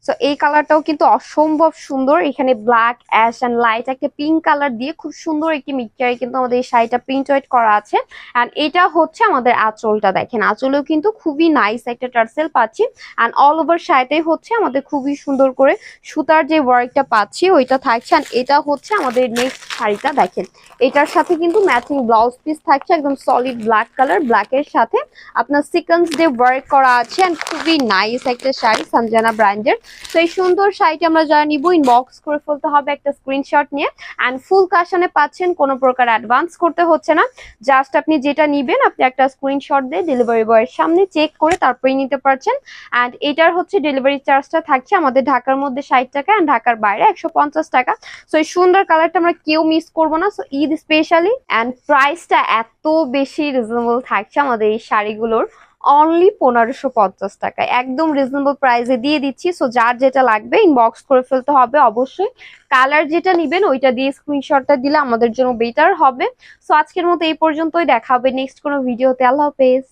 So এই কালারটাও কিন্তু অসম্ভব সুন্দর, এখানে ব্ল্যাক অ্যাশ এন্ড লাইট একটা পিঙ্ক কালার দিয়ে খুব সুন্দর একটি মিক্সচারে কিন্তু আমাদের এই শাড়িটা প্রিন্ট ওয়েট করা আছে। অ্যান্ড এটা হচ্ছে আমাদের আঁচলটা, দেখেন আঁচলেও কিন্তু খুবই নাইস একটা টার্সেল পাচ্ছি। অ্যান্ড অল ওভার শাড়িটাই হচ্ছে আমাদের খুবই সুন্দর করে সুতার যে ওয়ার্কটা পাচ্ছি ওইটা থাকছে। অ্যান্ড এটা হচ্ছে আমাদের নেক্সট শাড়িটা, দেখেন এটার সাথে কিন্তু ম্যাচিং ব্লাউজ পিস থাকছে একদম সলিড ব্ল্যাক কালার, ব্ল্যাকের সাথে আপনার সিকোয়েন্স দিয়ে ওয়ার্ক করা আছে। অ্যান্ড খুবই নাইস একটা শাড়ি সঞ্জনা ব্র্যান্ডের। তো এই সুন্দর শাড়িটি আমরা যারা নিব ইনবক্স করে ফেলতে হবে একটা স্ক্রিনশট নিয়ে। অ্যান্ড ফুল কাশনে পাচ্ছেন, কোনো প্রকার অ্যাডভান্স করতে হচ্ছে না, জাস্ট আপনি যেটা নিবেন আপনি একটা স্ক্রিনশট দিয়ে ডেলিভারি বয়ের সামনে চেক করে তারপরেই নিতে পারছেন। অ্যান্ড এটার হচ্ছে ডেলিভারি চার্জটা থাকছে আমাদের ঢাকার মধ্যে 60 টাকা অ্যান্ড ঢাকার বাইরে 150 টাকা। সো এই সুন্দর কালারটা আমরা কেউ মিস করবো না, সো ঈদ স্পেশালি। অ্যান্ড প্রাইসটা এত বেশি রিজনেবল থাকছে আমাদের এই শাড়িগুলোর, অনলি 1550 টাকায় একদম রিজনেবল প্রাইসে দিয়ে দিচ্ছি। সো যার যেটা লাগবে ইনবক্স করে ফেলতে হবে অবশ্যই। কালার যেটা নিবেন ওইটা দিয়ে স্ক্রিনশটটা দিলে আমাদের জন্য বেটার হবে। সো আজকের মতো এই পর্যন্তই, দেখা হবে নেক্সট কোনো ভিডিওতে। আল্লাহ হাফেজ।